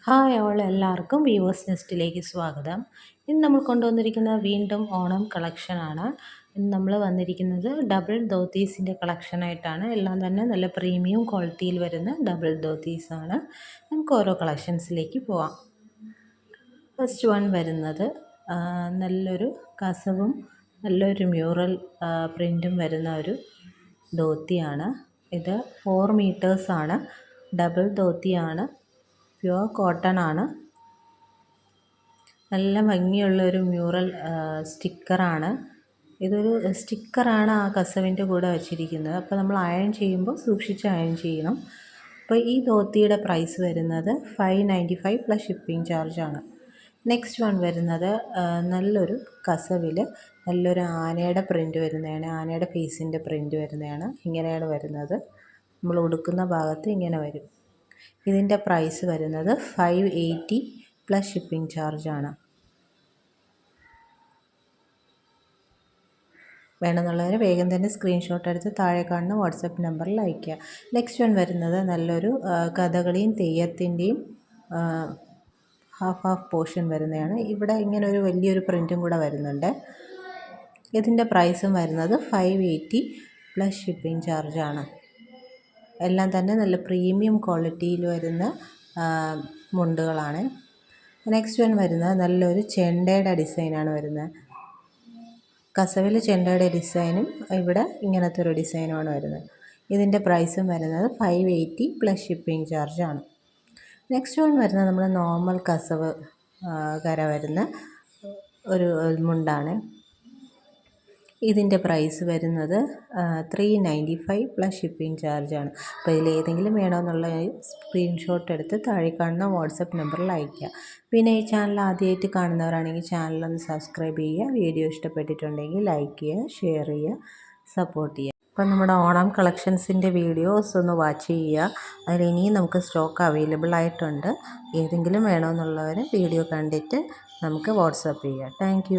Hi എല്ലാവർക്കും viewers നെസ്റ്റിലേക്ക് സ്വാഗതം. ഇന്ന് നമ്മൾ കൊണ്ടുവന്നിരിക്കുന്നത് വീണ്ടും ഓണം കളക്ഷനാണ്. ഇന്ന് നമ്മൾ വന്നിരിക്കുന്നത് ഡബിൾ ധോത്തീസിൻ്റെ കളക്ഷനായിട്ടാണ്. എല്ലാം തന്നെ നല്ല പ്രീമിയം ക്വാളിറ്റിയിൽ വരുന്ന ഡബിൾ ധോത്തീസാണ്. നമുക്ക് ഓരോ കളക്ഷൻസിലേക്ക് പോവാം. ഫസ്റ്റ് വൺ വരുന്നത് നല്ലൊരു കസവും നല്ലൊരു മ്യൂറൽ പ്രിൻറ്റും വരുന്ന ഒരു ധോത്തിയാണ്. ഇത് 4 മീറ്റേഴ്സാണ്. ഡബിൾ ധോത്തിയാണ്. പ്യുവർ കോട്ടൺ ആണ്. നല്ല ഭംഗിയുള്ളൊരു മ്യൂറൽ സ്റ്റിക്കറാണ്. ഇതൊരു സ്റ്റിക്കറാണ് ആ കസവിൻ്റെ കൂടെ വച്ചിരിക്കുന്നത്. അപ്പോൾ നമ്മൾ അയൺ ചെയ്യുമ്പോൾ സൂക്ഷിച്ച് അയൺ ചെയ്യണം. അപ്പോൾ ഈ ധോത്തിയുടെ പ്രൈസ് വരുന്നത് 595 പ്ലസ് ഷിപ്പിംഗ് ചാർജാണ്. നെക്സ്റ്റ് വൺ വരുന്നത് നല്ലൊരു കസവിൽ നല്ലൊരു ആനയുടെ പ്രിൻറ്റ് വരുന്നതാണ്. ആനയുടെ ഫേസിൻ്റെ പ്രിൻറ്റ് വരുന്നതാണ്. ഇങ്ങനെയാണ് വരുന്നത്. നമ്മൾ ഉടുക്കുന്ന ഭാഗത്ത് ഇങ്ങനെ വരും. ഇതിൻ്റെ പ്രൈസ് വരുന്നത് 580 പ്ലസ് ഷിപ്പിംഗ് ചാർജാണ്. വേണമെന്നുള്ളവർ വേഗം തന്നെ സ്ക്രീൻഷോട്ട് എടുത്ത് താഴെ കാണുന്ന വാട്സപ്പ് നമ്പറിൽ അയയ്ക്കുക. നെക്സ്റ്റ് വൺ വരുന്നത് നല്ലൊരു കഥകളിയും തെയ്യത്തിൻ്റെയും ഹാഫ് പോർഷൻ വരുന്നതാണ്. ഇവിടെ ഇങ്ങനെ ഒരു വലിയൊരു പ്രിൻറ്റും കൂടെ വരുന്നുണ്ട്. ഇതിൻ്റെ പ്രൈസും വരുന്നത് 580 പ്ലസ് ഷിപ്പിംഗ് ചാർജാണ്. എല്ലാം തന്നെ നല്ല പ്രീമിയം ക്വാളിറ്റിയിൽ വരുന്ന മുണ്ടുകളാണ്. നെക്സ്റ്റ് വൺ വരുന്നത് നല്ലൊരു ചെണ്ടയുടെ ഡിസൈനാണ് വരുന്നത്. കസവിൽ ചെണ്ടയുടെ ഡിസൈനും ഇവിടെ ഇങ്ങനത്തെ ഒരു ഡിസൈനുമാണ് വരുന്നത്. ഇതിൻ്റെ പ്രൈസും വരുന്നത് 580 പ്ലസ് ഷിപ്പിംഗ് ചാർജാണ്. നെക്സ്റ്റ് വൺ വരുന്നത് നമ്മൾ നോർമൽ കസവ് കര വരുന്ന ഒരു മുണ്ടാണ്. ഇതിൻ്റെ പ്രൈസ് വരുന്നത് 395 പ്ലസ് ഷിപ്പിംഗ് ചാർജാണ്. അപ്പോൾ ഇതിലേതെങ്കിലും വേണമെന്നുള്ള സ്ക്രീൻഷോട്ട് എടുത്ത് താഴെ കാണുന്ന വാട്സപ്പ് നമ്പറിൽ അയയ്ക്കുക. പിന്നെ ഈ ചാനൽ ആദ്യമായിട്ട് കാണുന്നവരാണെങ്കിൽ ചാനലൊന്ന് സബ്സ്ക്രൈബ് ചെയ്യുക. വീഡിയോ ഇഷ്ടപ്പെട്ടിട്ടുണ്ടെങ്കിൽ ലൈക്ക് ചെയ്യുക, ഷെയർ ചെയ്യുക, സപ്പോർട്ട് ചെയ്യുക. അപ്പം നമ്മുടെ ഓണം കളക്ഷൻസിൻ്റെ വീഡിയോസ് ഒന്ന് വാച്ച് ചെയ്യുക. അതിൽ ഇനിയും നമുക്ക് സ്റ്റോക്ക് അവൈലബിൾ ആയിട്ടുണ്ട്. ഏതെങ്കിലും വേണമെന്നുള്ളവർ വീഡിയോ കണ്ടിട്ട് നമുക്ക് വാട്സപ്പ് ചെയ്യുക. താങ്ക്